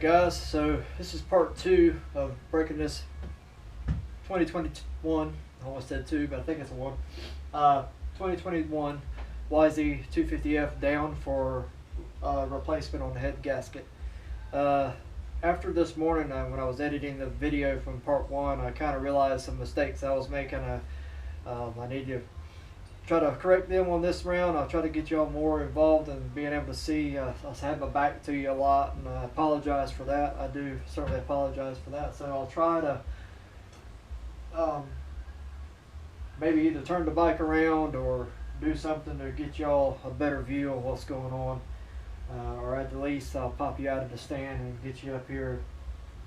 guys, so this is part 2 of breaking this 2021, I almost said 2 but I think it's a 1, 2021 YZ250F down for replacement on the head gasket. After this morning when I was editing the video from part 1, I kind of realized some mistakes I was making. I need to try to correct them on this round. I'll try to get y'all more involved and being able to see. I have my back to you a lot, and I apologize for that. I do certainly apologize for that. So I'll try to maybe either turn the bike around or do something to get y'all a better view of what's going on, or at the least I'll pop you out of the stand and get you up here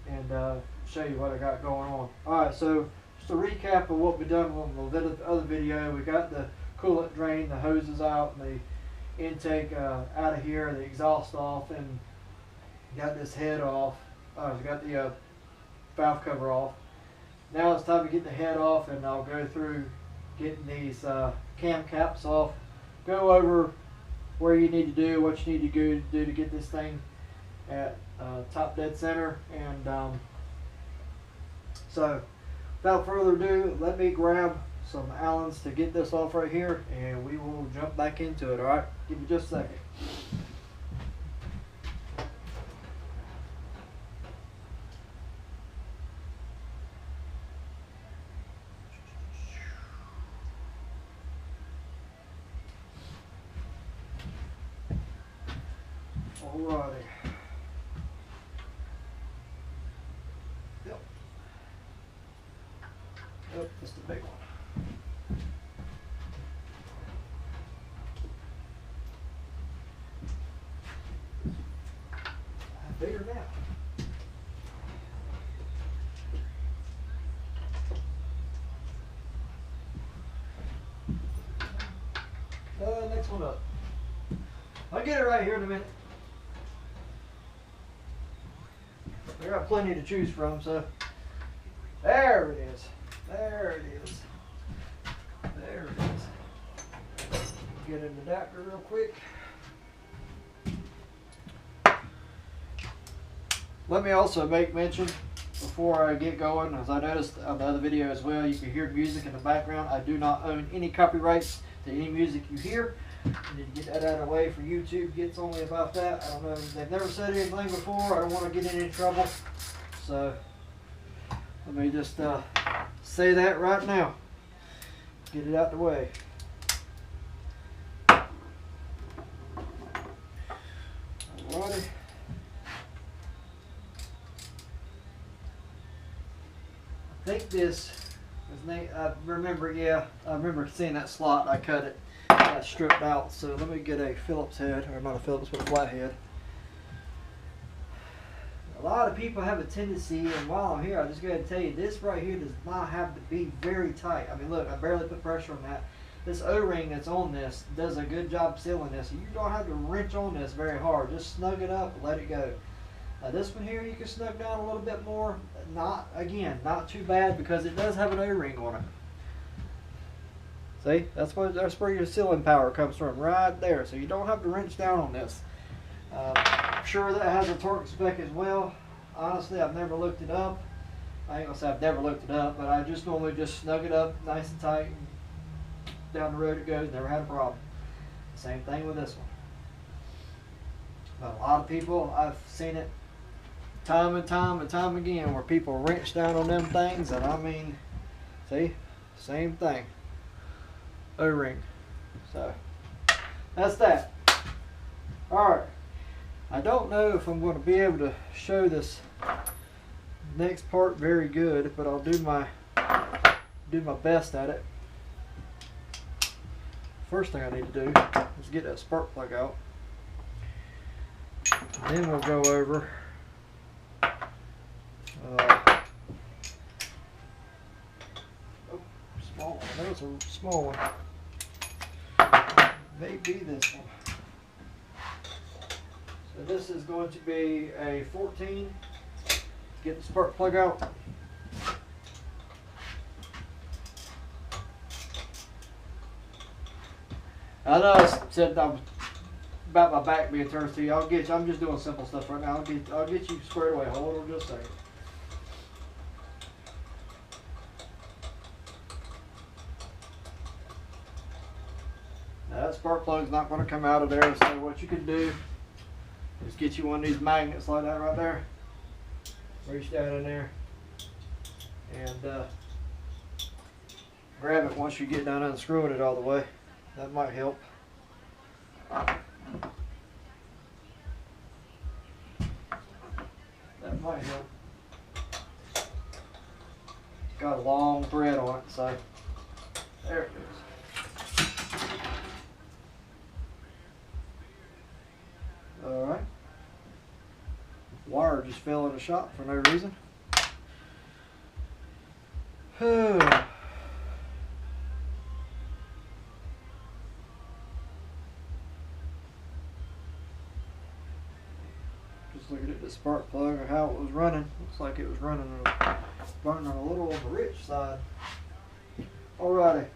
and show you what I got going on. Alright, so just a recap of what we've done on the other video. We got the coolant drain, the hoses out, and the intake out of here, the exhaust off, and got this head off. Got the valve cover off. Now it's time to get the head off, and I'll go through getting these cam caps off, go over where you need to do, what you need to do to get this thing at top dead center. And so without further ado, let me grab some Allens to get this off right here, and we will jump back into it. Alright, give me just a second. Alrighty. Yep. Yep, just a big one. Bigger now. Next one up. I'll get it right here in a minute. I got plenty to choose from, so there it is. There it is. There it is. Get an adapter real quick. Let me also make mention before I get going, as I noticed on the other video as well, you can hear music in the background. I do not own any copyrights to any music you hear. I need to get that out of the way for YouTube. Gets only about that. I don't know. They've never said anything before. I don't want to get in any trouble. So let me just say that right now. Get it out the way. Alrighty. I think this is I remember seeing that slot. I cut it. Got stripped out. So let me get a Phillips head, or not a Phillips, but a flat head. A lot of people have a tendency, and while I'm here, I'll just go ahead and tell you, this right here does not have to be very tight. I mean, look, I barely put pressure on that. This O-ring that's on this does a good job sealing this. You don't have to wrench on this very hard. Just snug it up and let it go. This one here, you can snug down a little bit more. Not too bad, because it does have an O-ring on it. See, that's where your sealing power comes from, right there. So you don't have to wrench down on this. I'm sure that has a torque spec as well. Honestly, I've never looked it up. I ain't gonna say I've never looked it up, but I just normally just snug it up nice and tight, and down the road it goes. Never had a problem. Same thing with this one. But a lot of people, I've seen it time and time again, where people wrench down on them things, and I mean, see, same thing. O-ring. So that's that. Alright, I don't know if I'm going to be able to show this next part very good, but I'll do my best at it. First thing I need to do is get that spark plug out, and then we'll go over small one. That was a small one. Maybe this one. So this is going to be a 14. Get the spark plug out. I know I said I was about my back being turned to you. I'll get you. I'm just doing simple stuff right now. I'll get you squared away. Hold on just a second. Now that spark plug's not going to come out of there. So what you can do is get you one of these magnets like that right there. Reach down in there and grab it once you get done unscrewing it all the way. That might help. That might help. Got a long thread on it, so there it goes. Alright. Wire just fell in the shop for no reason. Just looking at the spark plug or how it was running. Looks like it was running a little on the rich side. Alrighty.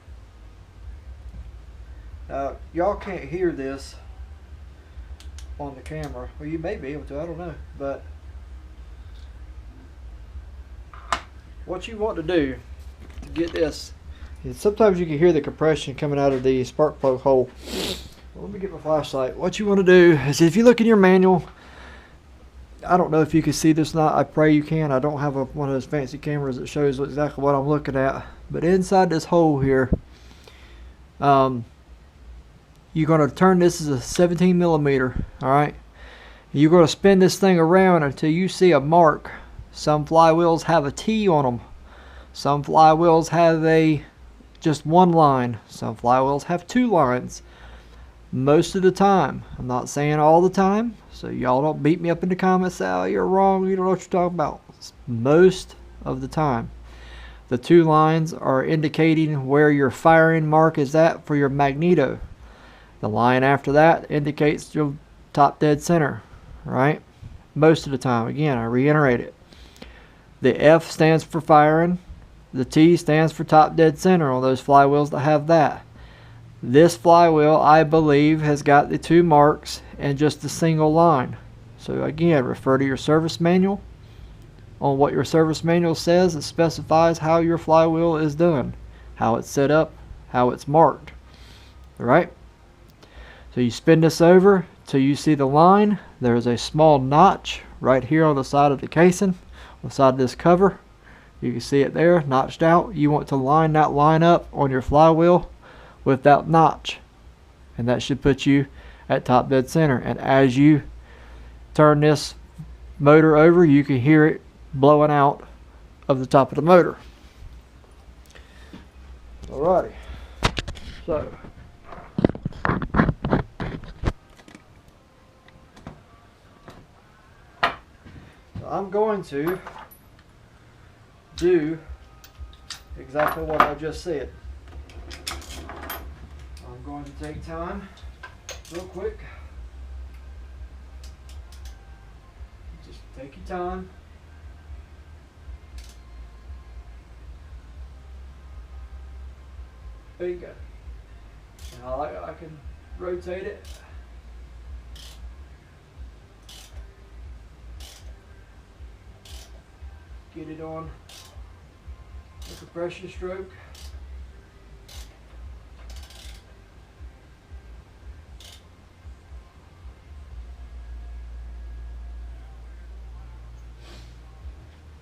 Now y'all can't hear this on the camera. Well, you may be able to, I don't know. But what you want to do to get this is sometimes you can hear the compression coming out of the spark plug hole. Well, let me get my flashlight. What you want to do is, if you look in your manual, I don't know if you can see this or not. I pray you can. I don't have one of those fancy cameras that shows exactly what I'm looking at. But inside this hole here, you're going to turn this as a 17 millimeter. Alright, you're going to spin this thing around until you see a mark. Some flywheels have a T on them. Some flywheels have just one line. Some flywheels have two lines. Most of the time, I'm not saying all the time, so y'all don't beat me up in the comments, say, oh, you're wrong, you don't know what you're talking about. Most of the time, the two lines are indicating where your firing mark is at for your magneto. The line after that indicates your top dead center, right? Most of the time. Again, I reiterate it. The F stands for firing. The T stands for top dead center on those flywheels that have that. This flywheel, I believe, has got the two marks and just a single line. So again, refer to your service manual. On what your service manual says, it specifies how your flywheel is done, how it's set up, how it's marked. Alright? So you spin this over till you see the line. There's a small notch right here on the side of the casing, on the side of this cover. You can see it there, notched out. You want to line that line up on your flywheel with that notch, and that should put you at top dead center. And as you turn this motor over, you can hear it blowing out of the top of the motor. Alrighty, so I'm going to do exactly what I just said. I'm going to take time real quick. Just take your time. There you go. Now I can rotate it. Get it on the compression stroke.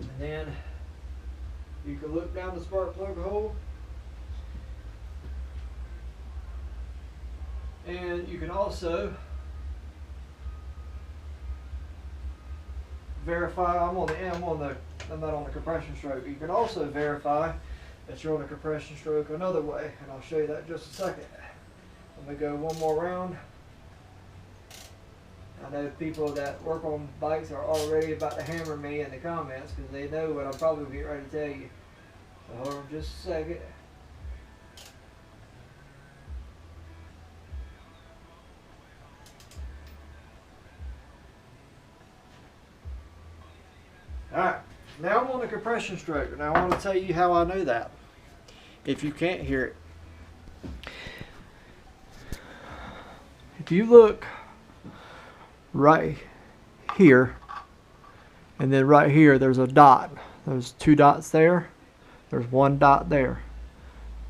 And then you can look down the spark plug hole, and you can also verify. I'm not on the compression stroke. You can also verify that you're on the compression stroke another way, and I'll show you that in just a second. Let me go one more round. I know people that work on bikes are already about to hammer me in the comments because they know what I'm probably getting ready to tell you. So hold on just a second. Alright, now I'm on the compression stroke, and I want to tell you how I know that, if you can't hear it. If you look right here, and then right here there's a dot. There's 2 dots there. There's 1 dot there.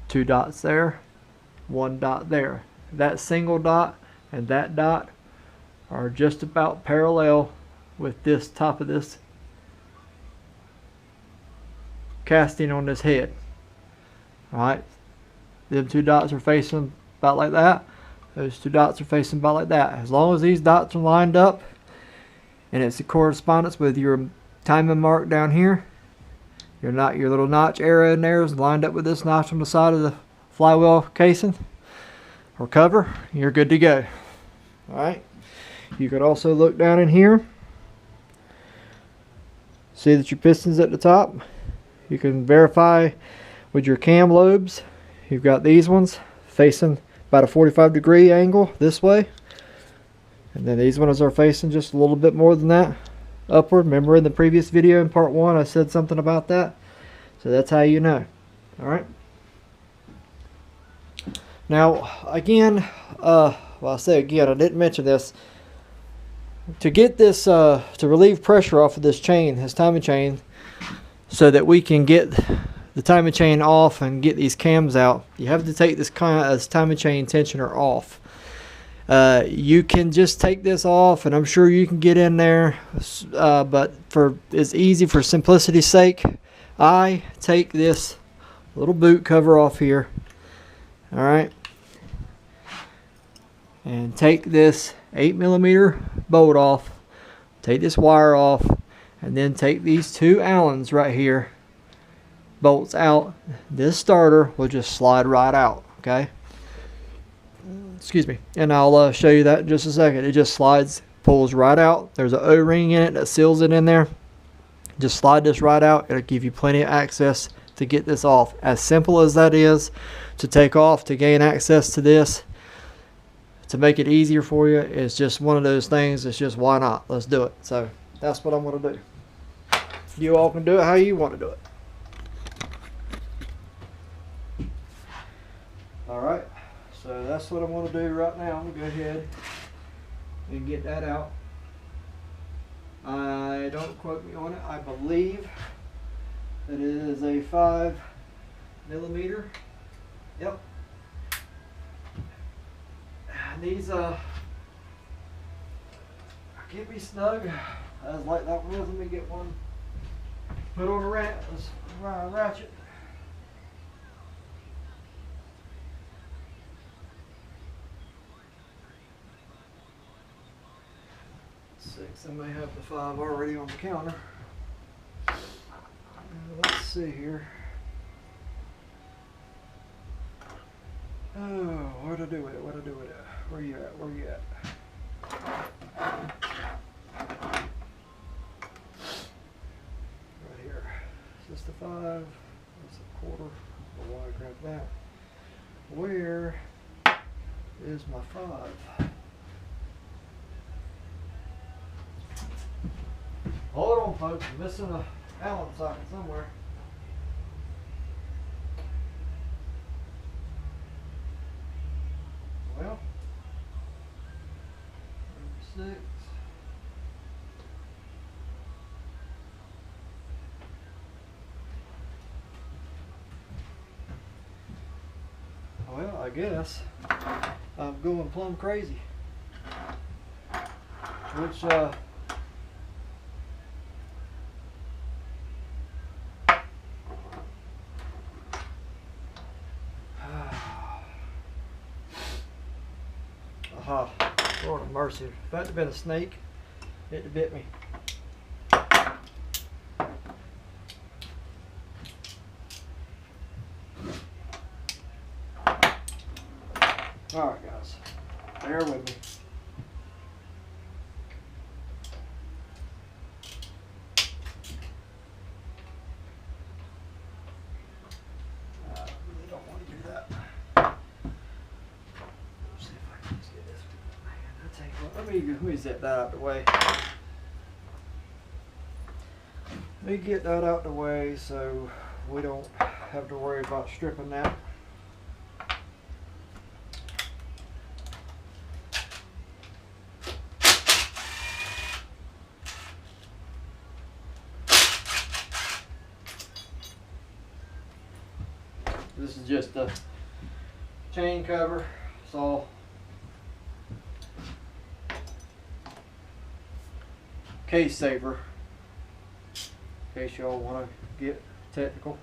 2 dots there. 1 dot there. That single dot and that dot are just about parallel with this top of this casting on this head. Alright, them 2 dots are facing about like that. Those 2 dots are facing about like that. As long as these dots are lined up and it's in correspondence with your timing mark down here, your little notch area in there is lined up with this notch on the side of the flywheel casing or cover, you're good to go. Alright, you could also look down in here, see that your piston's at the top. You can verify with your cam lobes. You've got these ones facing about a 45-degree angle this way, and then these ones are facing just a little bit more than that upward. Remember in the previous video in part 1 I said something about that, so that's how you know. Alright, now again, well, I say again, I didn't mention this. To get this to relieve pressure off of this chain, this timing chain, so that we can get the timing chain off and get these cams out, you have to take this timing chain tensioner off. You can just take this off, and I'm sure you can get in there, but it's easy for simplicity's sake, I take this little boot cover off here, alright, and take this 8mm bolt off, take this wire off, and then take these 2 Allens right here, bolts out. This starter will just slide right out, okay? Excuse me. And I'll show you that in just a second. It just slides, pulls right out. There's an O-ring in it that seals it in there. Just slide this right out. It'll give you plenty of access to get this off. As simple as that is to take off, to gain access to this, to make it easier for you, it's just one of those things. It's just, why not? Let's do it. So that's what I'm going to do. You all can do it how you want to do it. Alright, so that's what I'm going to do right now. I'm going to go ahead and get that out. Don't quote me on it. I believe that it is a 5mm. Yep. These keep me snug. I was like that was. Let me get one put on a ratchet. I may have the 5 already on the counter. Let's see here. Oh, what'd I do with it? What'd I do with it? Where you at? Where you at? Right here. Is this the 5? That's a 1/4. Why I grabbed that? Where is my 5? Hold on, folks. I'm missing a Allen socket somewhere. Well, number 6. Well, I guess I'm going plumb crazy. Which, Lord of mercy. If that had been a snake, it'd have bit me. Alright guys, bear with me. I really don't want to do that. See if I can just get this. Man, I tell you what, let me zip that out the way. Let me get that out the way so we don't have to worry about stripping that. This is just the chain cover. So case saver, in case y'all want to get technical.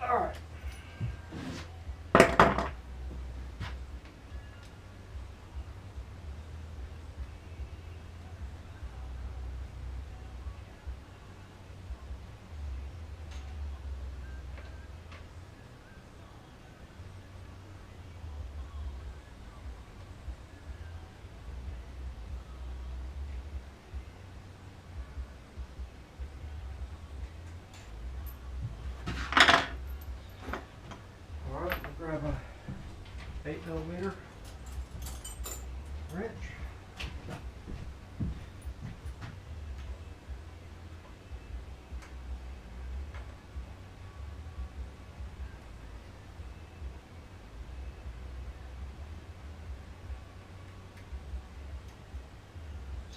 All right. Grab a 8mm wrench.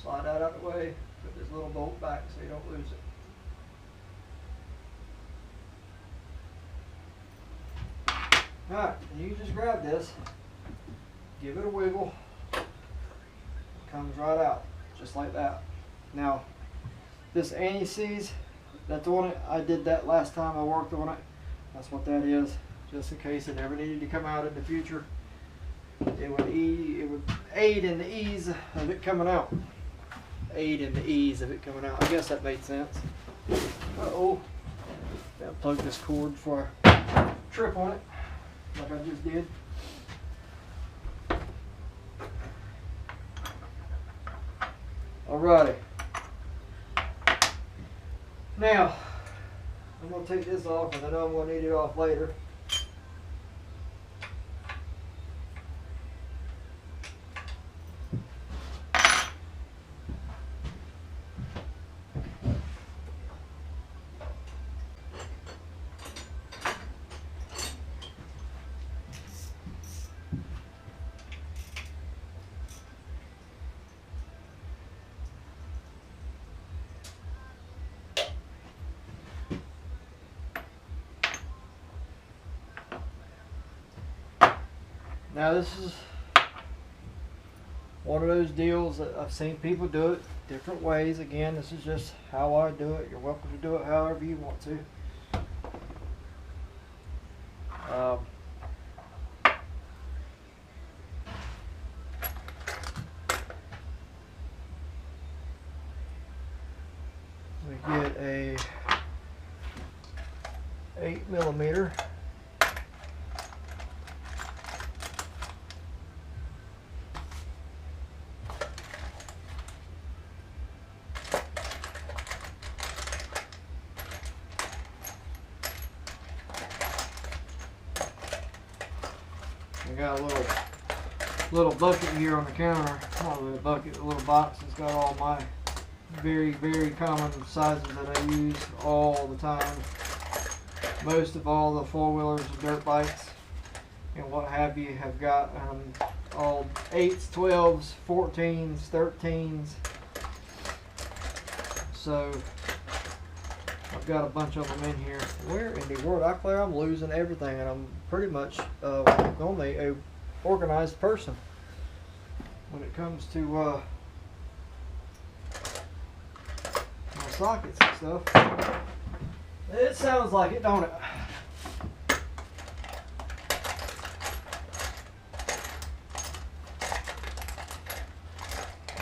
Slide that out of the way, put this little bolt back so you don't lose it. Alright, you just grab this, give it a wiggle, it comes right out, just like that. Now, this anti-seize that's on it, I did that last time I worked on it. That's what that is, just in case it ever needed to come out in the future. It would aid in the ease of it coming out. Aid in the ease of it coming out. I guess that made sense. Uh-oh. Gotta plug this cord before I trip on it, like I just did. Alrighty. Now, I'm going to take this off, and I know I'm going to need it off later. Now this is one of those deals that I've seen people do it different ways. Again, this is just how I do it. You're welcome to do it however you want to. We get a 8mm. We got a little bucket here on the counter. Not really a bucket, a little box that's got all my very, very common sizes that I use all the time. Most of all the four-wheelers and dirt bikes and what have you have got all 8s, 12s, 14s, 13s. So I've got a bunch of them in here. Where in the world? I declare I'm losing everything, and I'm pretty much normally a organized person when it comes to my sockets and stuff. It sounds like it, don't it?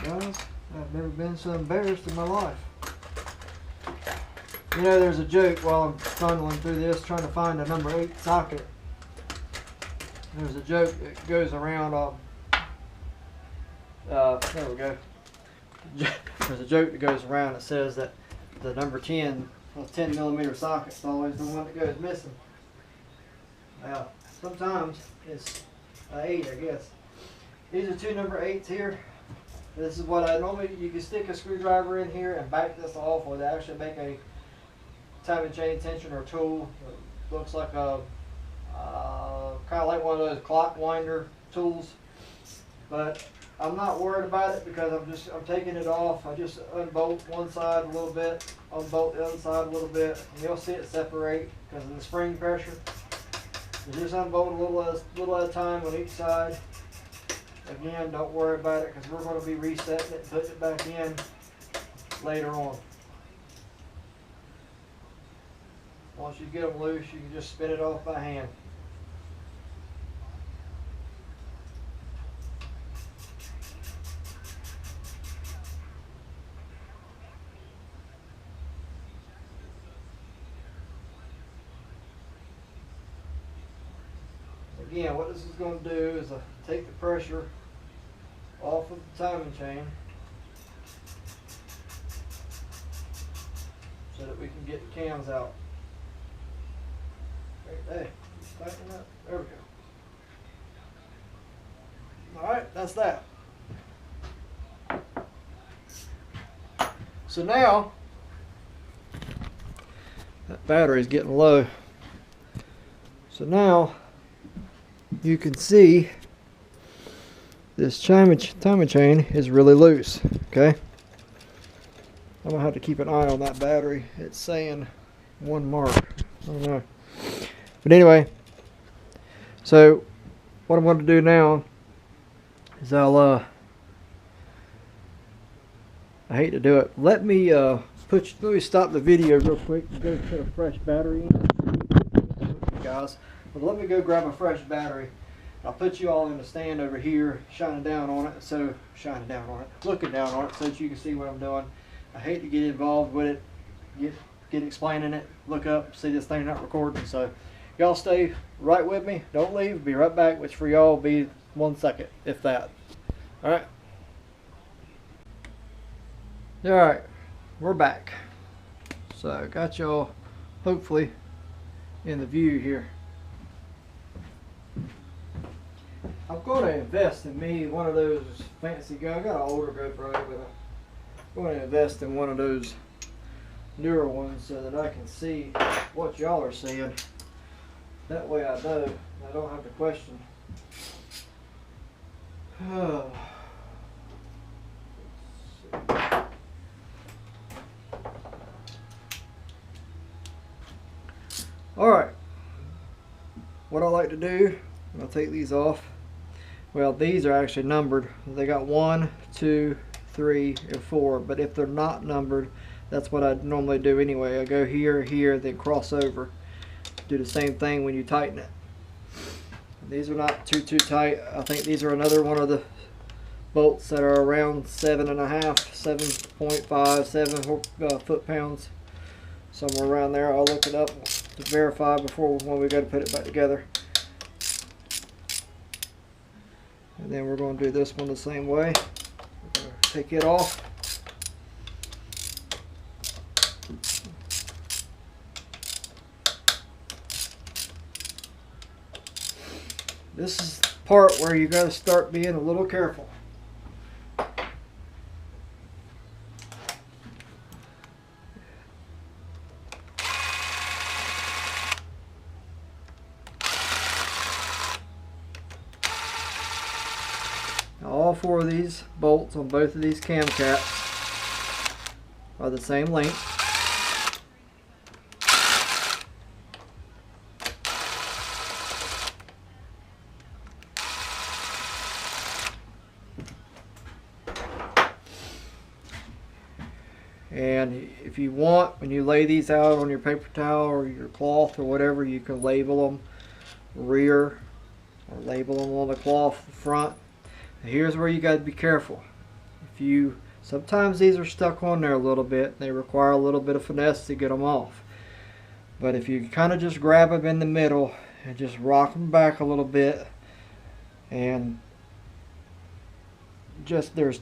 Guys, I've never been so embarrassed in my life. You know, there's a joke while I'm funneling through this, trying to find a number 8 socket. There's a joke that goes around. There we go. There's a joke that goes around that says that the number 10, a 10mm socket, is always the one that goes missing. Now, sometimes it's an 8, I guess. These are 2 number 8s here. This is what I normally, you can stick a screwdriver in here and back this off, or they actually make a timing chain tensioner tool. It looks like a kind of like one of those clock winder tools, but I'm not worried about it because I'm taking it off. I just unbolt one side a little bit, unbolt the other side a little bit, and you'll see it separate because of the spring pressure. You just unbolt a little at a time on each side. Again, don't worry about it because we're going to be resetting it and putting it back in later on. Once you get them loose, you can just spin it off by hand. Again, what this is going to do is take the pressure off of the timing chain so that we can get the cams out. Hey, tighten up. There we go. Alright, that's that. So now, that battery's getting low. So now, you can see this timing chain is really loose. Okay, I'm gonna have to keep an eye on that battery. It's saying 1 mark. I don't know, but anyway. So what I'm going to do now is I hate to do it. Let me stop the video real quick and go put a fresh battery in, guys. But let me go grab a fresh battery. I'll put you all in the stand over here, looking down on it so that you can see what I'm doing. I hate to get involved with it, get explaining it, look up, see this thing not recording. So y'all stay right with me. Don't leave. Be right back, which for y'all will be 1 second, if that. All right. All right, we're back. So got y'all hopefully in the view here. I'm going to invest in me one of those fancy guns. I got an older GoPro, but I'm going to invest in one of those newer ones so that I can see what y'all are seeing. That way I know. I don't have to question. Alright. What I like to do, I'll take these off. Well, these are actually numbered. They got 1, 2, 3, and 4. But if they're not numbered, that's what I normally do anyway. I go here, here, then cross over. Do the same thing when you tighten it. These are not too tight. I think these are another one of the bolts that are around 7.5, 7.5, 7 foot-pounds. Somewhere around there. I'll look it up to verify before when we go to put it back together. And then we're going to do this one the same way. We're going to take it off. This is the part where you got to start being a little careful. All 4 of these bolts on both of these cam caps are the same length. And if you want, when you lay these out on your paper towel or your cloth or whatever, you can label them rear or label them on the cloth front. Here's where you got to be careful. Sometimes these are stuck on there a little bit. They require a little bit of finesse to get them off. But if you kind of just grab them in the middle and just rock them back a little bit, and just there's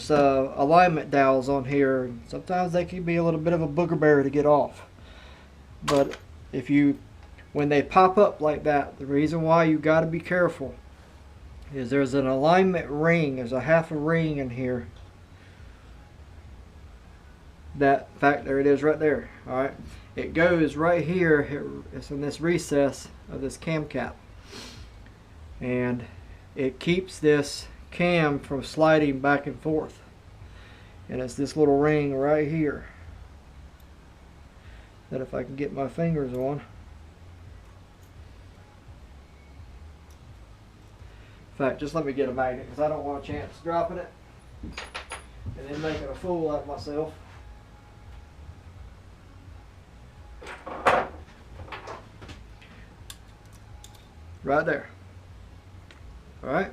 alignment dowels on here. Sometimes they can be a little bit of a booger bear to get off. But when they pop up like that, the reason why you got to be careful is there's an alignment ring. There's a half a ring in here. In fact, there it is right there. Alright, it goes right here. It's in this recess of this cam cap, and it keeps this cam from sliding back and forth. And it's this little ring right here that if I can get my fingers on. In fact, just let me get a magnet because I don't want a chance dropping it and then making a fool out of myself. Right there. Alright?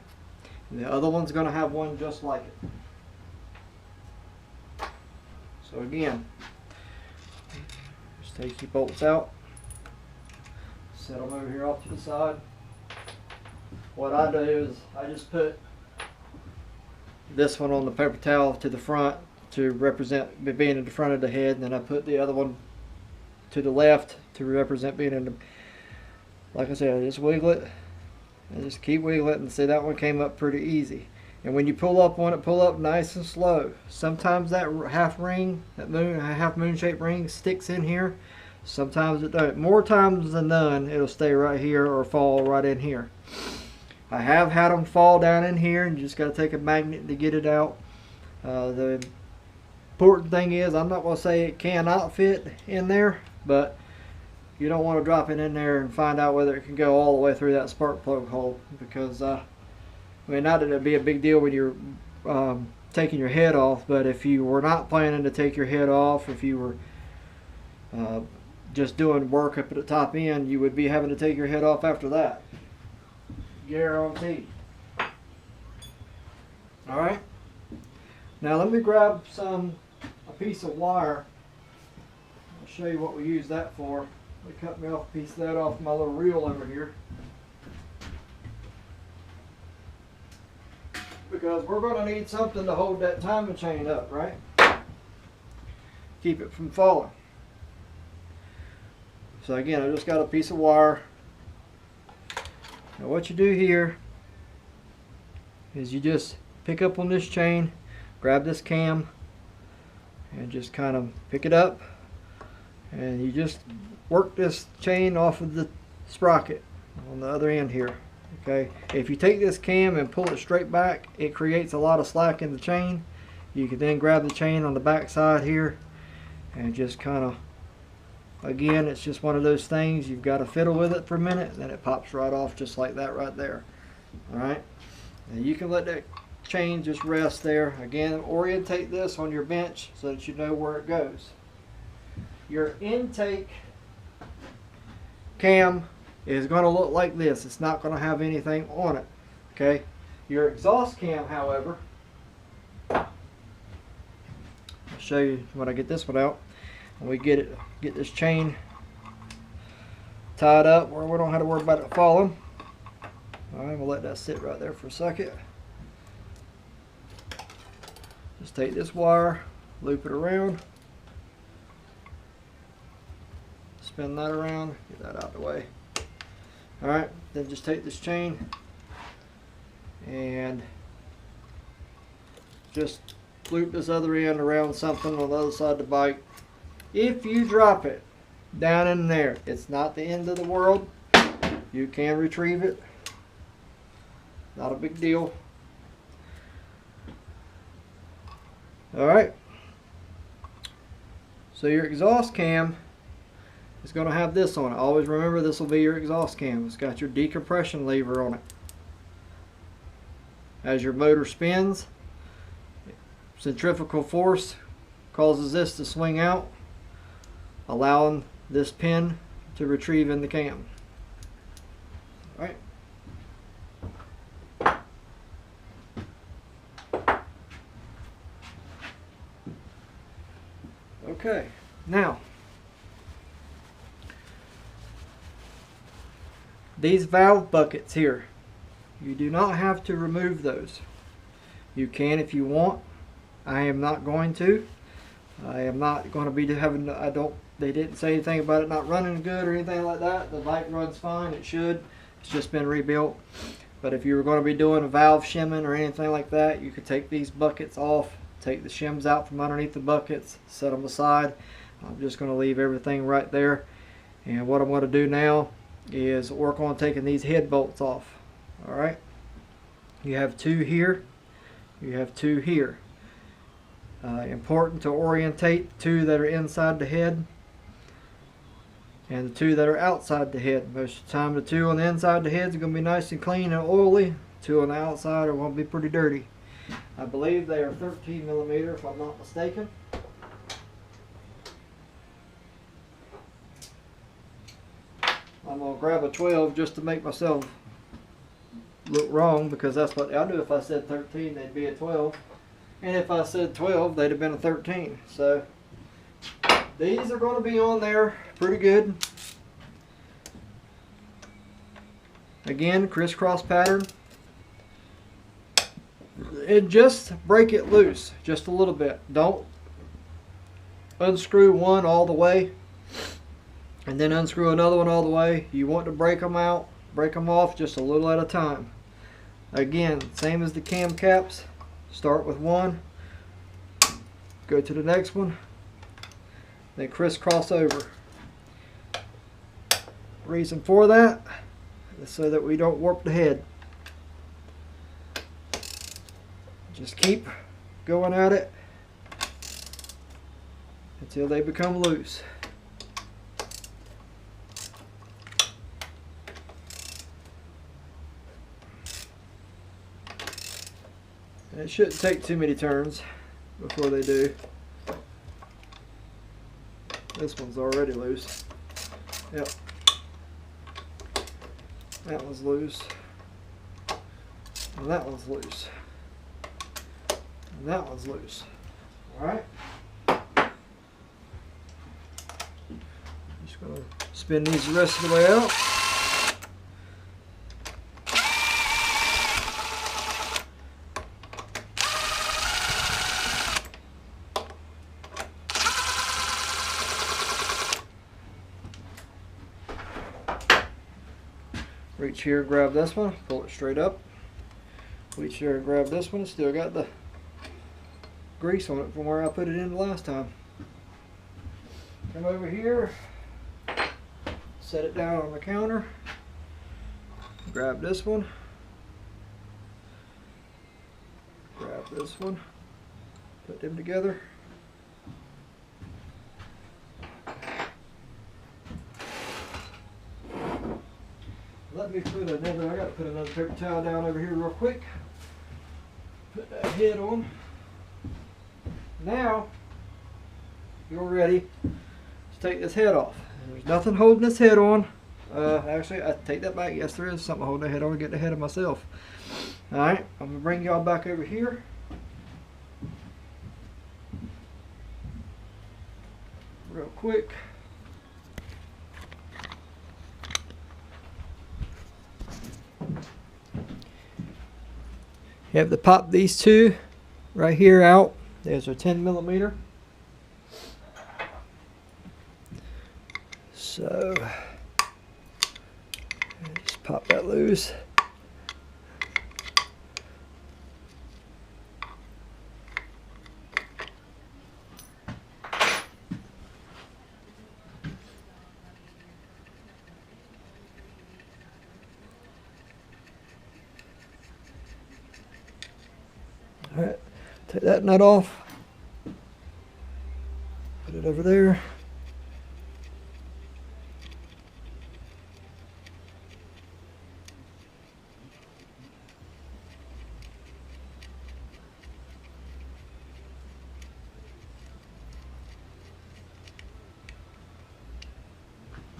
And the other one's going to have one just like it. So again, just take your bolts out, set them over here off to the side. What I do is I just put this one on the paper towel to the front to represent being in the front of the head, and then I put the other one to the left to represent being in the, like I said, I just wiggle it and just keep wiggling it, and see that one came up pretty easy. And when you pull up on it, pull up nice and slow. Sometimes that half ring, that half moon shaped ring sticks in here. Sometimes it doesn't. More times than none, it'll stay right here or fall right in here. I have had them fall down in here, and you just got to take a magnet to get it out. The important thing is, I'm not going to say it cannot fit in there, but you don't want to drop it in there and find out whether it can go all the way through that spark plug hole, because I mean, not that it'd be a big deal when you're taking your head off, but if you were not planning to take your head off, if you were just doing work up at the top end, you would be having to take your head off after that. Guaranteed. Alright. Now let me grab a piece of wire. I'll show you what we use that for. They cut me off a piece of that off my little reel over here. Because we're going to need something to hold that timing chain up, right? Keep it from falling. So again, I just got a piece of wire. Now what you do here is you just pick up on this chain, grab this cam, and just kind of pick it up, and you just work this chain off of the sprocket on the other end here. Okay, if you take this cam and pull it straight back, it creates a lot of slack in the chain. You can then grab the chain on the back side here and just kind of, again, it's just one of those things, you've got to fiddle with it for a minute, then it pops right off just like that right there. Alright, and you can let that chain just rest there. Again, orientate this on your bench so that you know where it goes. Your intake cam is going to look like this. It's not going to have anything on it. Okay. Your exhaust cam, however, I'll show you when I get this one out, and we get this chain tied up where we don't have to worry about it falling. All right, we'll let that sit right there for a second. Just take this wire, loop it around, spin that around, get that out of the way. Alright, then just take this chain and just loop this other end around something on the other side of the bike. If you drop it down in there, it's not the end of the world. You can retrieve it. Not a big deal. Alright. So your exhaust cam is going to have this on it. Always remember, this will be your exhaust cam. It's got your decompression lever on it. As your motor spins, centrifugal force causes this to swing out, allowing this pin to retrieve in the cam. All right. Okay, now these valve buckets here, you do not have to remove those. You can if you want. I am not going to. I am not going to be having, they didn't say anything about it not running good or anything like that. The bike runs fine, it should. It's just been rebuilt. But if you were going to be doing a valve shimming or anything like that, you could take these buckets off, take the shims out from underneath the buckets, set them aside. I'm just going to leave everything right there. And what I'm going to do now is work on taking these head bolts off. Alright, you have two here. You have two here. Important to orientate two that are inside the head and the two that are outside the head. Most of the time the two on the inside of the head is going to be nice and clean and oily. Two on the outside are going to be pretty dirty. I believe they are 13 millimeter if I'm not mistaken. I'm going to grab a 12 just to make myself look wrong, because that's what I do. If I said 13, they'd be a 12. And if I said 12, they'd have been a 13. So these are going to be on there pretty good. Again, crisscross pattern. And just break it loose just a little bit. Don't unscrew one all the way and then unscrew another one all the way. You want to break them out, break them off just a little at a time. Again, same as the cam caps. Start with one, go to the next one, then crisscross over. Reason for that is so that we don't warp the head. Just keep going at it until they become loose. It shouldn't take too many turns before they do. This one's already loose. Yep. That one's loose. And that one's loose. And that one's loose. Alright. Just going to spin these the rest of the way out. Reach here, grab this one, pull it straight up. Reach here and grab this one. It's still got the grease on it from where I put it in the last time. Come over here, set it down on the counter, grab this one, grab this one, put them together. Let me put another, I gotta put another paper towel down over here real quick. Put that head on. Now, you're ready to take this head off. There's nothing holding this head on. Actually, I take that back. Yes, there is something holding the head on. Get the head of myself. Alright, I'm gonna bring y'all back over here. Real quick. You have to pop these two right here out. There's a 10 millimeter. So just pop that loose. Alright, take that nut off, put it over there.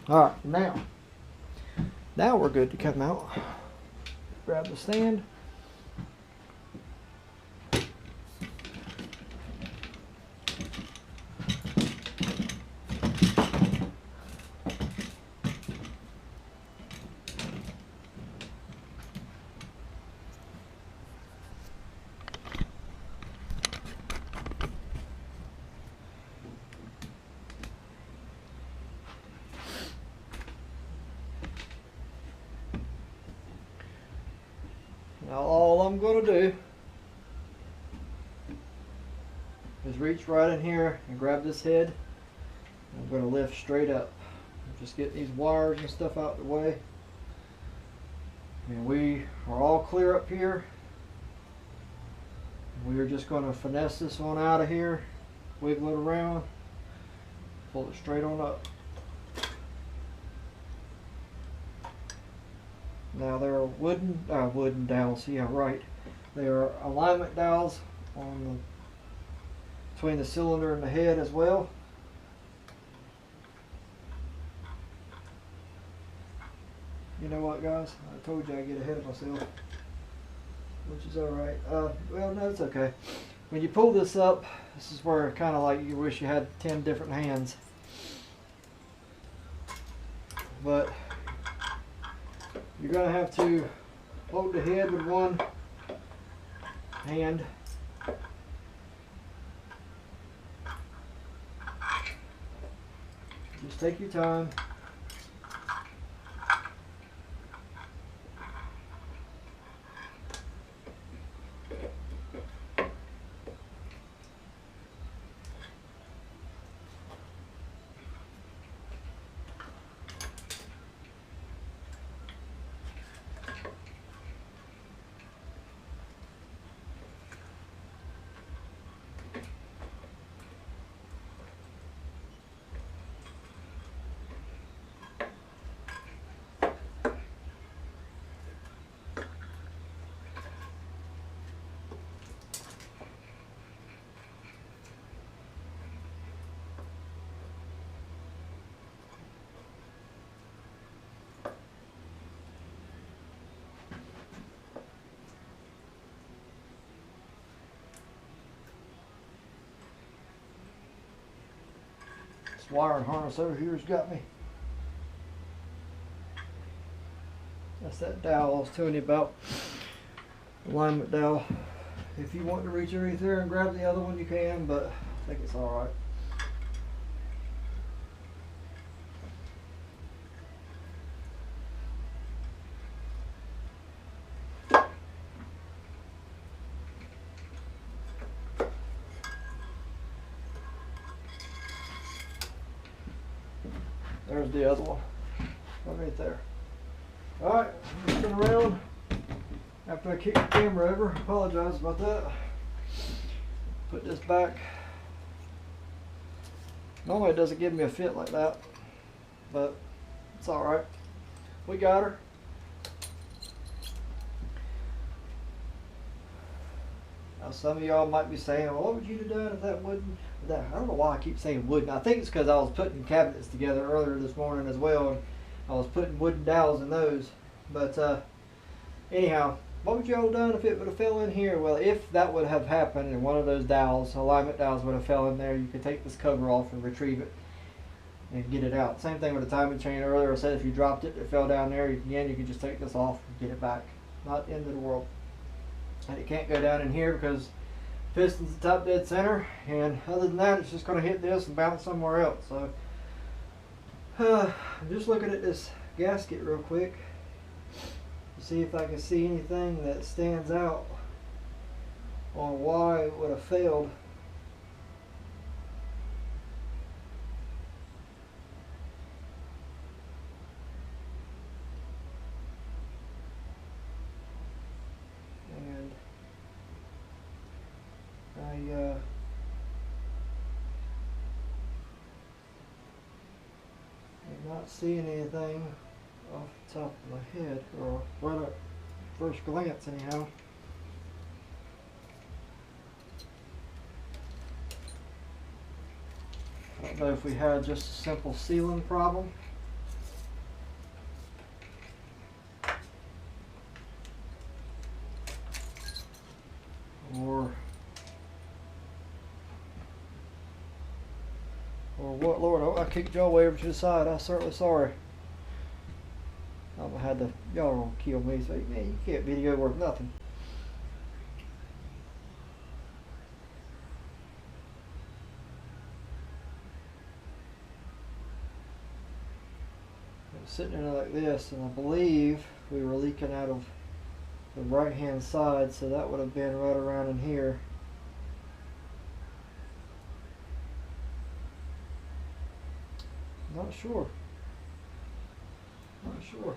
Alright, now we're good to come out. Grab the stand. Now all I'm going to do is reach right in here and grab this head. I'm going to lift straight up. Just get these wires and stuff out of the way. And we are all clear up here. We're just going to finesse this one out of here, wiggle it around, pull it straight on up. Now there are wooden dowels, yeah right. There are alignment dowels on between the cylinder and the head as well. You know what, guys? I told you I'd get ahead of myself, which is alright. Well, no, it's okay. When you pull this up, this is where kind of like you wish you had 10 different hands. But you're going to have to hold the head with one hand. Just take your time. This wiring harness over here has got me. That's that dowel I was telling you about. Alignment dowel. If you want to reach underneath there and grab the other one, you can, but I think it's alright. There's the other one, right there. Alright, I'm spin around after I kick the camera over. Apologize about that. Put this back. Normally it doesn't give me a fit like that, but it's alright. We got her. Now some of y'all might be saying, well, what would you have done if that wouldn't? I don't know why I keep saying wooden. I think it's because I was putting cabinets together earlier this morning as well, and I was putting wooden dowels in those. But anyhow, what would y'all have done if it would have fell in here? Well, if that would have happened and one of those dowels, alignment dowels, would have fell in there, you could take this cover off and retrieve it and get it out. Same thing with the timing chain earlier. I said if you dropped it, it fell down there, again, you can just take this off and get it back. Not the end of the world. And it can't go down in here because piston's the top dead center, and other than that, it's just going to hit this and bounce somewhere else. So I'm just looking at this gasket real quick to see if I can see anything that stands out on why it would have failed. And I am not seeing anything off the top of my head, or right at first glance anyhow. I don't know if we had just a simple sealing problem. Or what, Lord, I kicked y'all way over to the side. I'm certainly sorry. I had to, y'all gonna kill me, so man, you can't video worth nothing. I was sitting there like this, and I believe we were leaking out of the right hand side, so that would have been right around in here. Not sure. Not sure.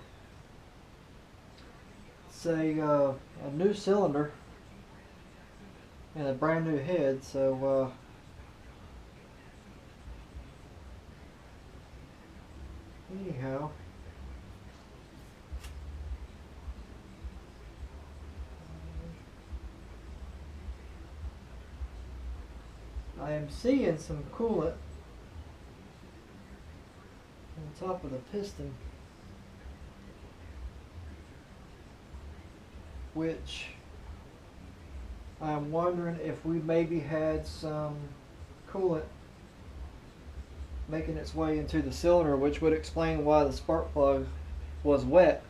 It's a new cylinder. and a brand new head. So anyhow, I am seeing some coolant on top of the piston, which I'm wondering if we maybe had some coolant making its way into the cylinder, which would explain why the spark plug was wet.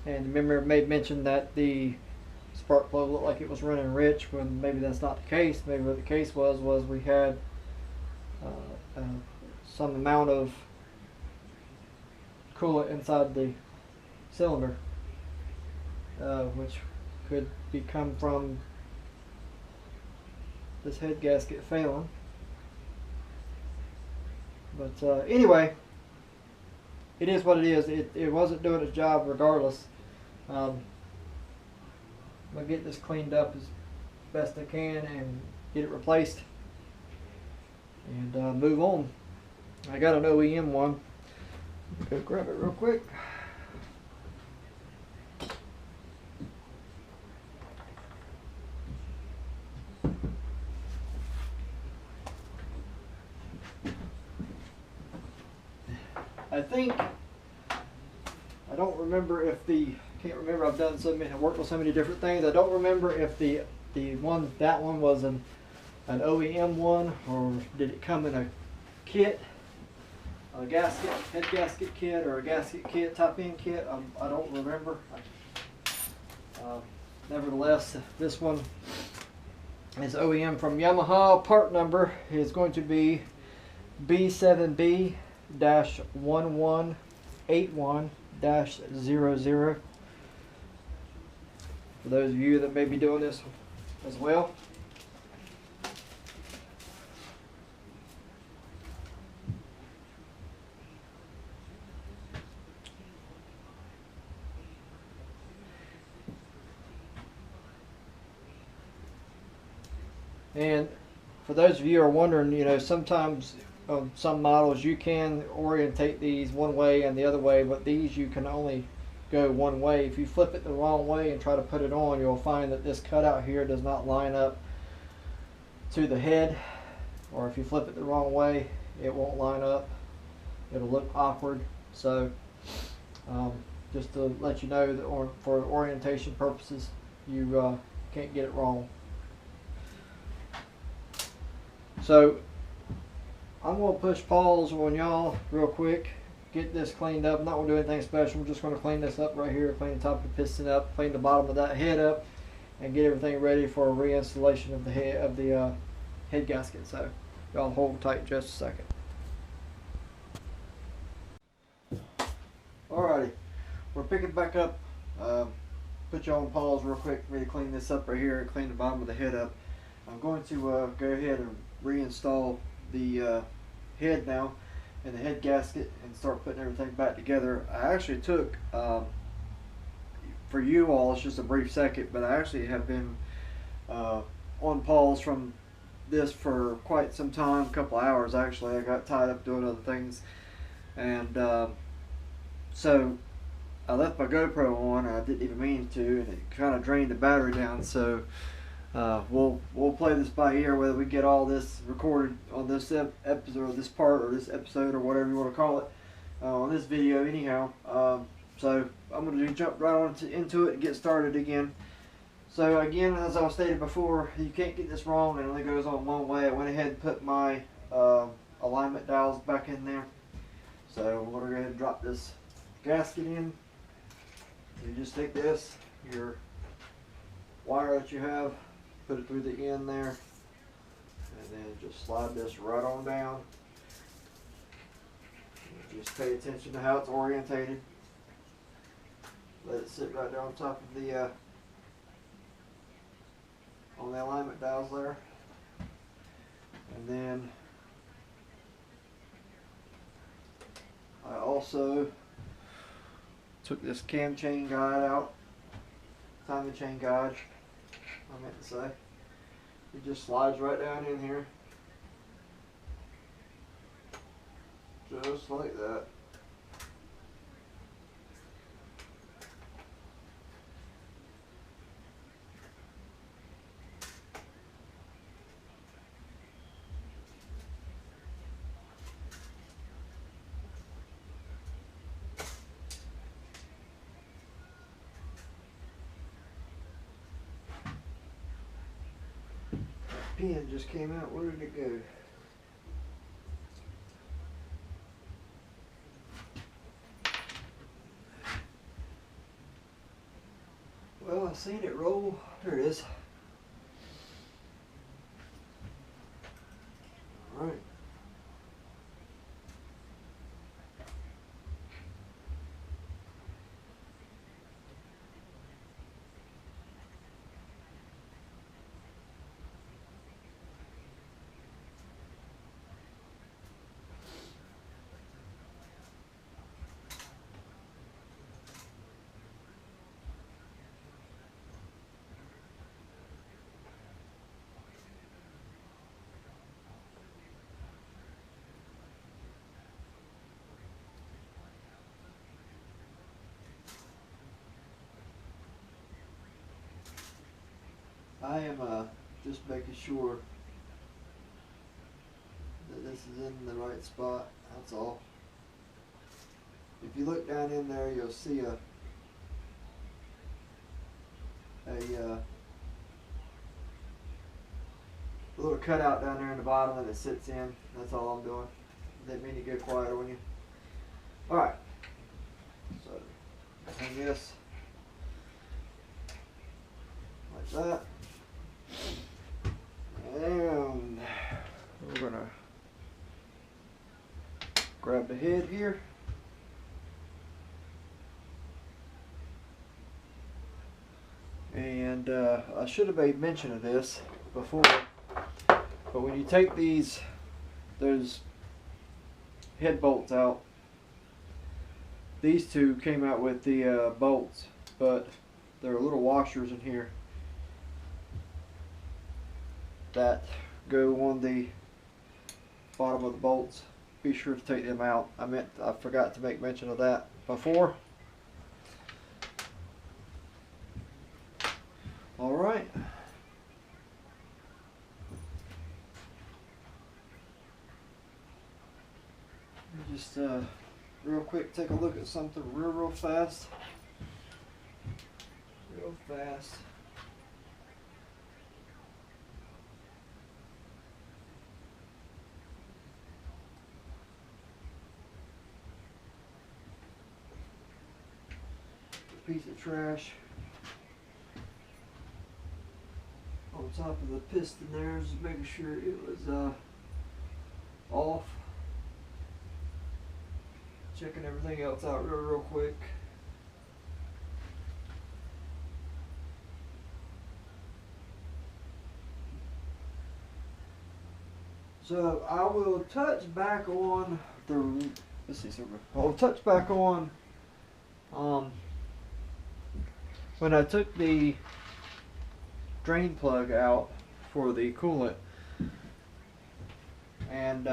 And remember, it made mention that the spark plug looked like it was running rich, when maybe that's not the case. Maybe what the case was we had some amount of coolant inside the cylinder, which could be come from this head gasket failing. But anyway, it is what it is. It wasn't doing its job regardless. I'll get this cleaned up as best I can and get it replaced and move on. I got an OEM one. Go grab it real quick. I don't remember if can't remember, I've done so many, I've worked with so many different things. I don't remember if that one was an OEM one, or did it come in a kit, a gasket, head gasket kit, or a gasket kit, top end kit. I don't remember. Nevertheless, this one is OEM from Yamaha. Part number is going to be B7B-1181-00. For those of you that may be doing this as well. And for those of you who are wondering, you know, sometimes on some models you can orientate these one way and the other way, but these you can only go one way. If you flip it the wrong way and try to put it on, you'll find that this cutout here does not line up to the head, or if you flip it the wrong way, it won't line up. It'll look awkward. So just to let you know that for orientation purposes, you can't get it wrong. So I'm going to push pause on y'all real quick, get this cleaned up. I'm not going to do anything special. I'm just going to clean this up right here, clean the top of the piston up, clean the bottom of that head up, and get everything ready for a reinstallation of the head gasket. So y'all hold tight just a second. Alrighty, we're picking back up. Put y'all on pause real quick for me to clean this up right here and clean the bottom of the head up. I'm going to go ahead and reinstall the head now and the head gasket and start putting everything back together. I actually took, for you all, it's just a brief second, but I actually have been on pause from this for quite some time, a couple hours actually. I got tied up doing other things, and so I left my GoPro on. I didn't even mean to, and it kind of drained the battery down. So we'll play this by ear, whether we get all this recorded on this episode, or this part, or this episode, or whatever you want to call it, on this video anyhow. So I'm going to jump right on into it and get started again. So again, as I stated before, you can't get this wrong. It only goes on one way. I went ahead and put my alignment dials back in there. So we're going to go ahead and drop this gasket in. You just take this, your wire that you have, put it through the end there, and then just slide this right on down. Just pay attention to how it's orientated. Let it sit right there on top of the on the alignment dials there. And then I also took this cam chain guide out, timing chain guide, I meant to say, It just slides right down in here. Just like that. Pin just came out. Where did it go? Well, I seen it roll. There it is. All right. I am just making sure that this is in the right spot. That's all. If you look down in there, you'll see a little cutout down there in the bottom that it sits in. That's all I'm doing. Didn't mean to get quieter when you. All right. So hang this like that. And we're gonna grab the head here. And I should have made mention of this before, but when you take those head bolts out, these two came out with the bolts, but there are little washers in here that go on the bottom of the bolts. Be sure to take them out. I forgot to make mention of that before. All right. Just real quick take a look at something real fast. Real fast. Piece of trash on top of the piston there, just making sure it was off. Checking everything else out real quick. So I will touch back on the. Let's see something. I'll touch back on when I took the drain plug out for the coolant, and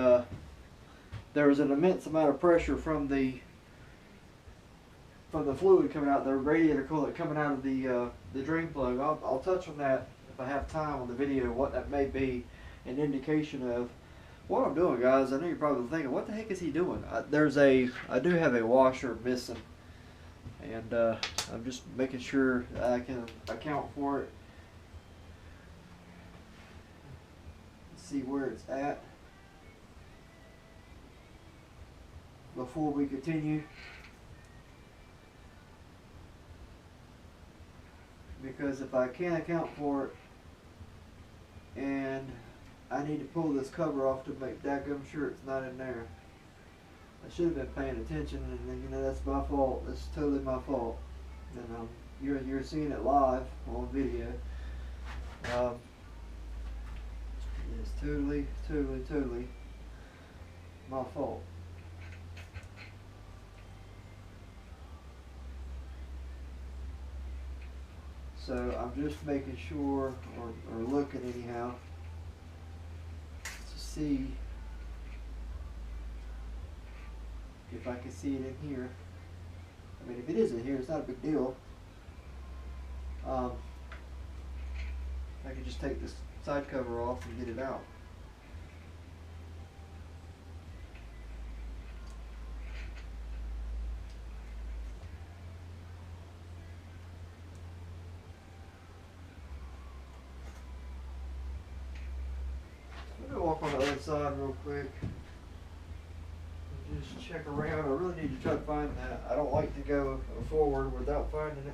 there was an immense amount of pressure from the fluid coming out, the radiator coolant coming out of the drain plug. I'll touch on that if I have time on the video, what that may be an indication of. What I'm doing, guys, I know you're probably thinking, what the heck is he doing? I do have a washer missing, and I'm just making sure I can account for it. See where it's at before we continue, because if I can't account for it and I need to pull this cover off to make daggum sure it's not in there. I should have been paying attention, and you know, that's my fault. That's totally my fault. And you're seeing it live on video. It's totally my fault. So I'm just making sure, or looking anyhow, see if I can see it in here. I mean, if it is in here, it's not a big deal. I can just take this side cover off and get it out. Let me walk on the other side real quick. Just check around. I really need to try to find that. I don't like to go forward without finding it.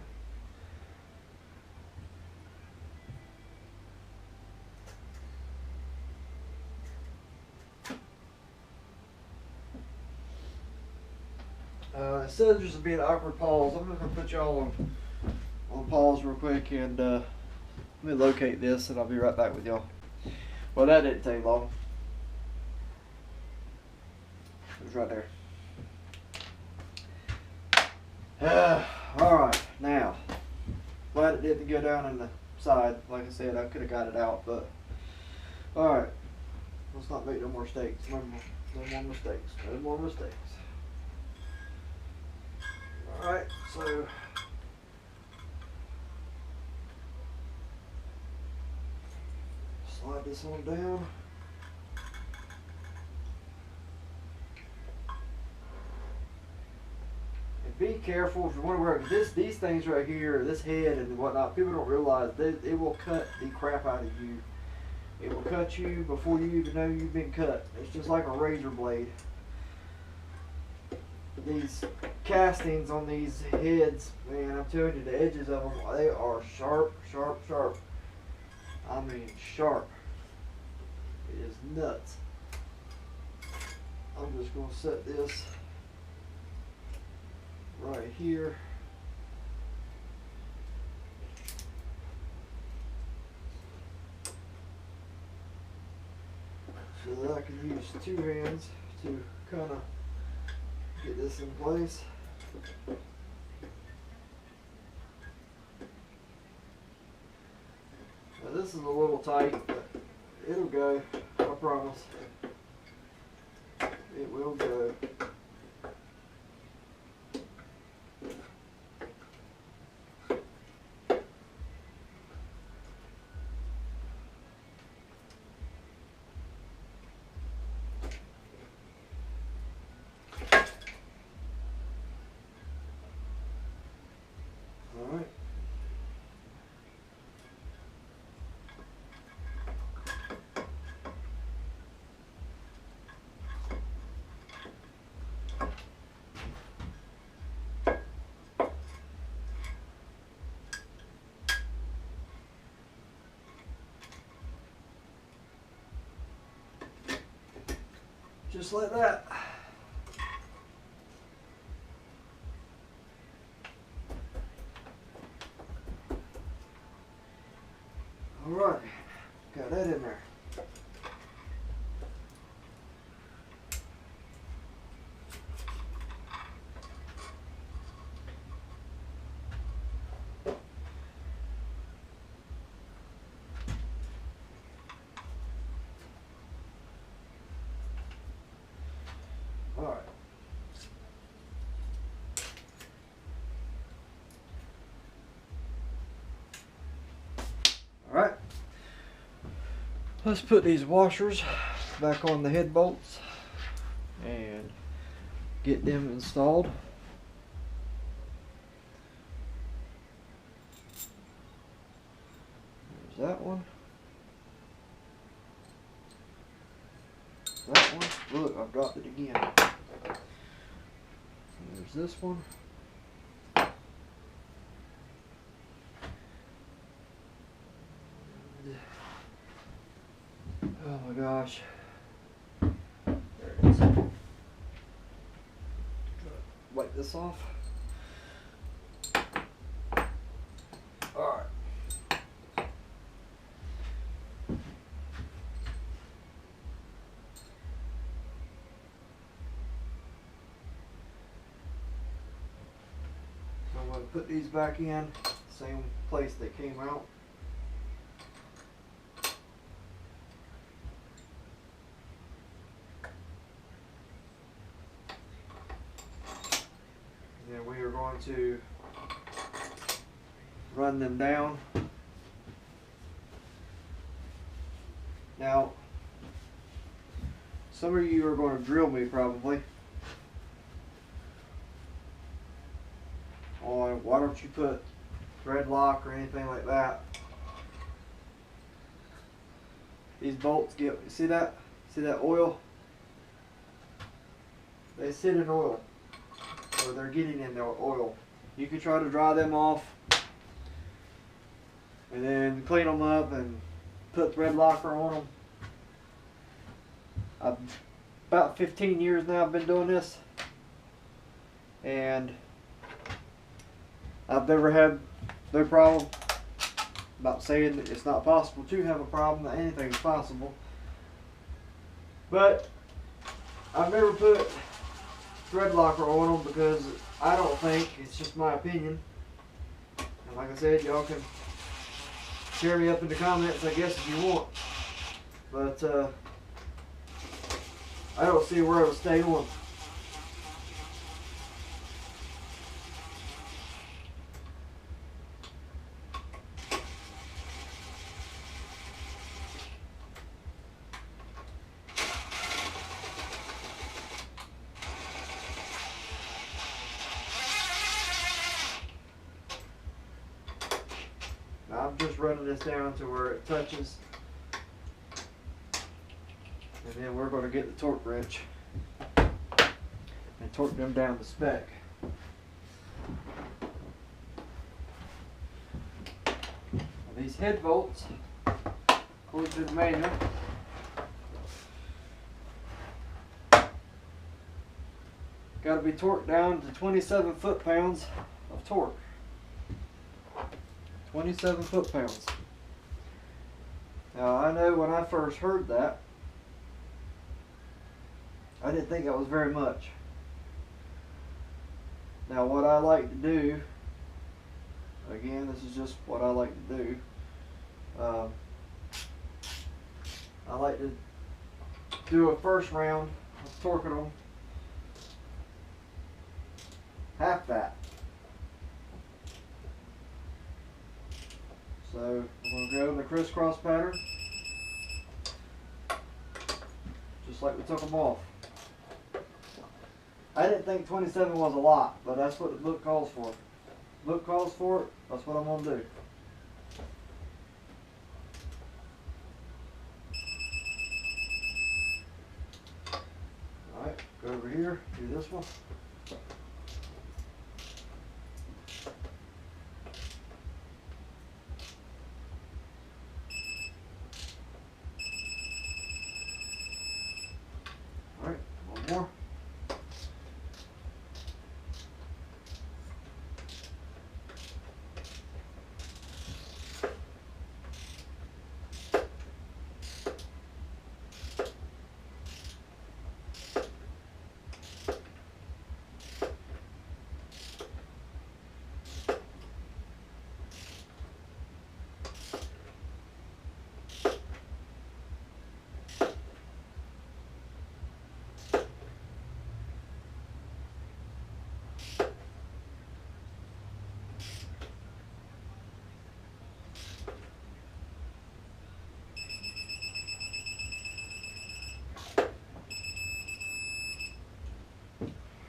Instead of just being an awkward pause, I'm just going to put y'all on pause real quick and let me locate this and I'll be right back with y'all. Well, that didn't take long. It was right there. Alright, now, glad it didn't go down in the side. Like I said, I could have got it out, but alright, let's not make no more mistakes. No more mistakes. No more mistakes. Alright, so slide this one down. And be careful if you want to wear these things right here, this head and whatnot. People don't realize that it will cut the crap out of you. It will cut you before you even know you've been cut. It's just like a razor blade. These castings on these heads, man, I'm telling you, the edges of them, they are sharp, sharp, sharp. I mean sharp. It is nuts. I'm just going to set this right here. So that I can use two hands to kind of get this in place. Now this is a little tight, but it'll go, I promise. It will go. Just like that. All right, got that in there. All right. All right. Let's put these washers back on the head bolts and get them installed. There's that one. That one. Look, I've dropped it again. There's this one. Oh my gosh. There it is. Wipe this off. Alright. So I'm going to put these back in, same place they came out. going to run them down. Now, some of you are going to drill me probably on why don't you put thread lock or anything like that. These bolts get, see that oil? They sit in oil, or they're getting in the oil. You can try to dry them off and then clean them up and put thread locker on them. About 15 years now I've been doing this, and I've never had no problem. About saying that it's not possible to have a problem, that anything's possible. But I've never put thread locker on them because I don't think, it's just my opinion. And like I said, y'all can cheer me up in the comments, I guess, if you want. But I don't see where it'll stay on. Now I'm just running this down to where it touches, and then we're going to get the torque wrench and torque them down to spec. Now these head bolts, according to the manual, got to be torqued down to 27 foot-pounds of torque. 27 foot-pounds. Now I know when I first heard that, I didn't think that was very much. Now what I like to do, again, this is just what I like to do, I like to do a first round of torquing them half that. So we're going to go in the crisscross pattern, just like we took them off. I didn't think 27 was a lot, but that's what the book calls for. The book calls for it, that's what I'm going to do. Alright, go over here, do this one. Alright, one more.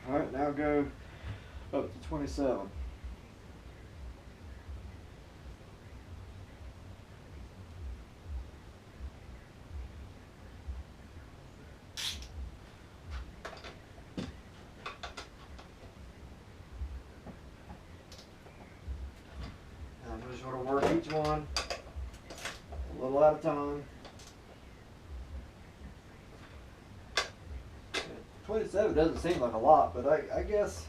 Alright, now go up to 27. I'm just going to work each one a little at a time. 27 doesn't seem like a lot, but I guess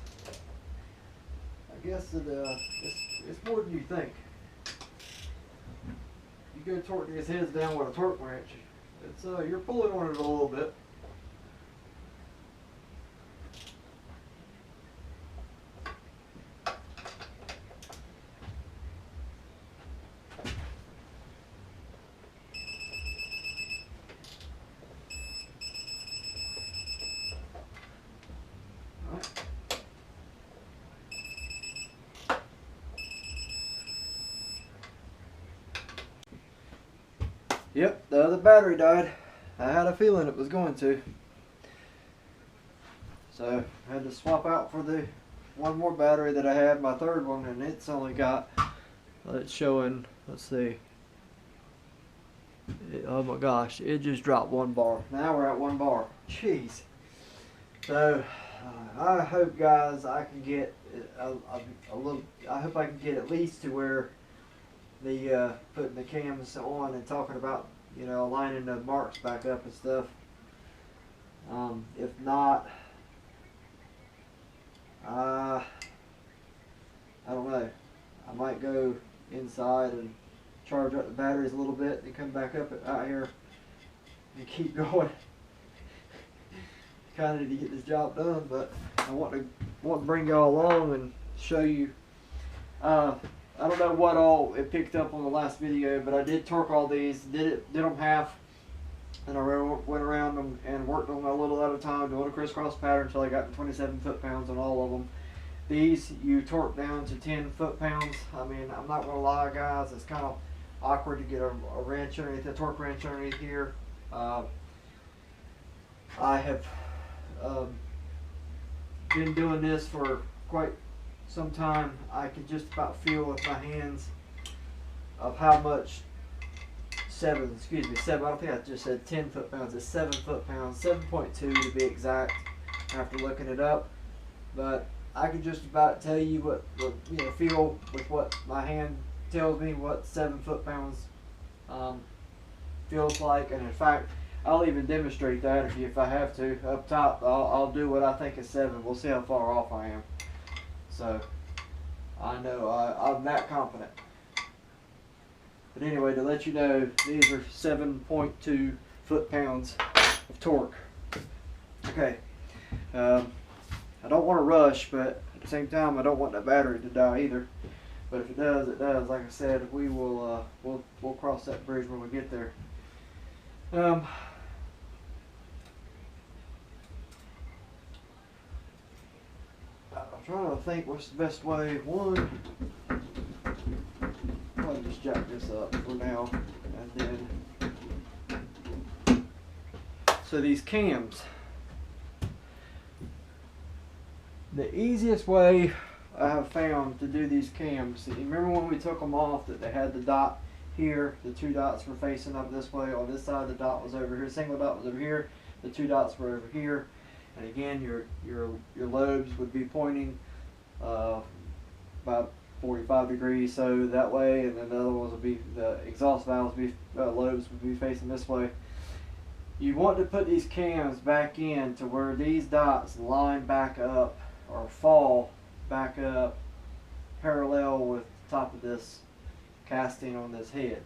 it's more than you think. You go torquing his heads down with a torque wrench, it's you're pulling on it a little bit. Yep, the other battery died. I had a feeling it was going to. So I had to swap out for the one more battery that I had, my third one, and it's only got, it's showing, let's see. Oh my gosh, it just dropped 1 bar. Now we're at 1 bar. Jeez. So I hope, guys, I can get a little. I hope I can get at least to where the putting the cams on and talking about, you know, lining the marks back up and stuff. If not, I don't know. I might go inside and charge up the batteries a little bit and come back up out here and keep going. Kind of need to get this job done, but I want to bring y'all along and show you. I don't know what all it picked up on the last video, but I did torque all these, did them half, and I went around them and worked on them a little at a time, doing a crisscross pattern until I got to 27 foot-pounds on all of them. These you torque down to 10 foot-pounds. I mean, I'm not gonna lie, guys, it's kind of awkward to get a wrench underneath, a torque wrench underneath here. I have been doing this for quite some time. I can just about feel with my hands of how much I don't think I just said 10 foot-pounds, it's 7 foot-pounds, 7.2 to be exact after looking it up. But I can just about tell you what you know, feel with what my hand tells me what 7 foot-pounds feels like. And in fact, I'll even demonstrate that if I have to. Up top, I'll do what I think is 7. We'll see how far off I am. So I know I'm that confident. But anyway, to let you know, these are 7.2 foot-pounds of torque. Okay. I don't want to rush, but at the same time, I don't want that battery to die either. But if it does, it does. Like I said, we will we'll cross that bridge when we get there. I'm trying to think what's the best way. One, I'll just jack this up for now, and then so these cams. The easiest way I have found to do these cams, you remember when we took them off that they had the dot here, the 2 dots were facing up this way, on this side the dot was over here, single dot was over here, the 2 dots were over here, and again your lobes would be pointing about 45 degrees, so that way, and then the other ones would be, the exhaust valves would be, lobes would be facing this way. You want to put these cams back in to where these dots line back up or fall back up parallel with the top of this casting on this head.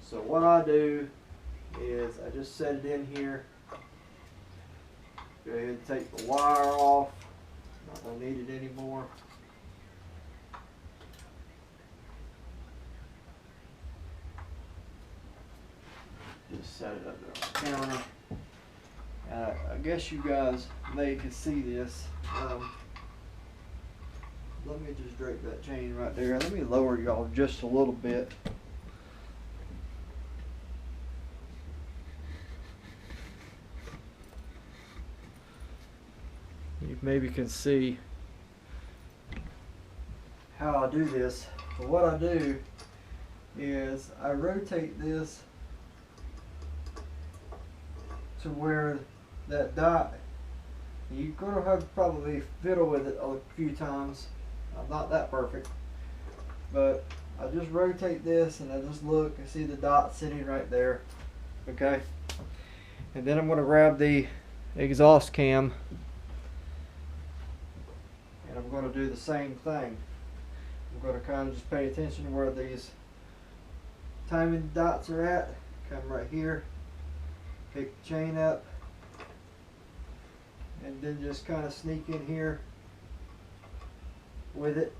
So what I do is I just set it in here. Go ahead and take the wire off. Not going to need it anymore. Just set it up there on the counter. I guess you guys may can see this. Let me just drape that chain right there. Let me lower y'all just a little bit. You maybe can see how I do this. But what I do is I rotate this to where that dot, you're going to have to probably fiddle with it a few times. I'm not that perfect, but I just rotate this and I just look and see the dot sitting right there. Okay, and then I'm going to grab the exhaust cam and I'm going to do the same thing. I'm going to kind of just pay attention to where these timing dots are at. Come right here, pick the chain up, and then just kind of sneak in here with it.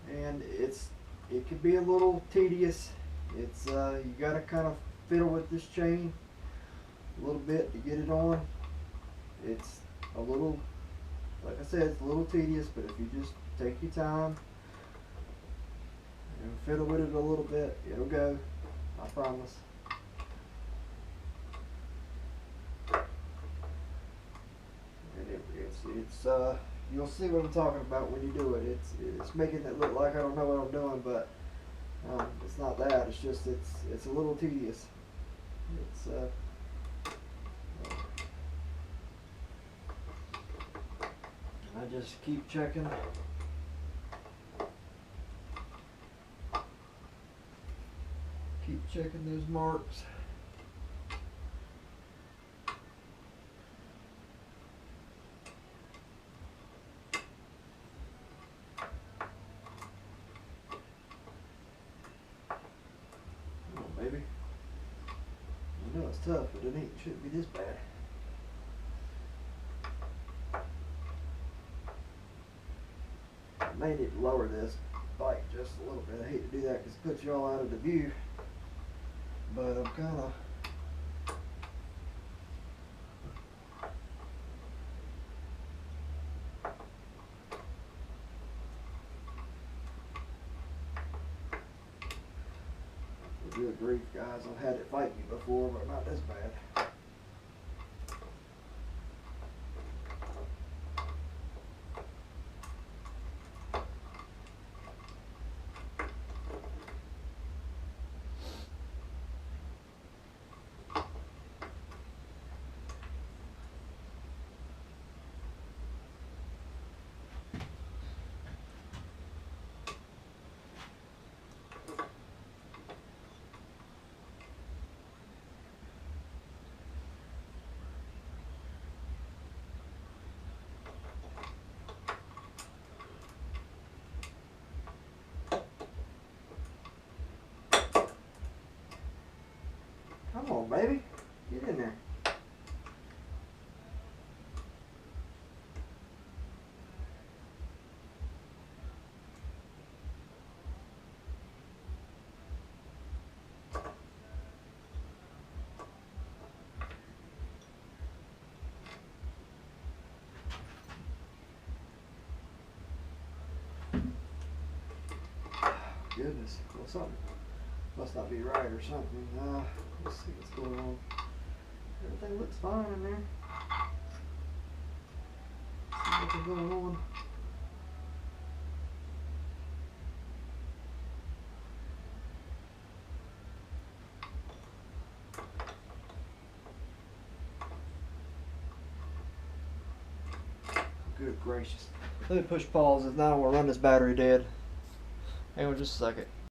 And it can be a little tedious. It's you got to kind of fiddle with this chain a little bit to get it on. It's a little, like I said, it's a little tedious, but if you just take your time and fiddle with it a little bit. It'll go, I promise. And it's you'll see what I'm talking about when you do it. It's making it look like I don't know what I'm doing, but it's not that. It's just it's a little tedious. It's I just keep checking. Keep checking those marks. Come on, baby. I know it's tough, but it shouldn't be this bad. I may need to lower this bike just a little bit. I hate to do that because it puts you all out of the view, but I'm kind of good grief, guys. I've had it fight me before, but not this bad. Come on, baby. Get in there. Goodness. Well, something must not be right or something. Let's see what's going on. Everything looks fine in there. Let's see what's going on. Good gracious. Let me push pause. If not, I'm going to run this battery dead. Hang on just a second.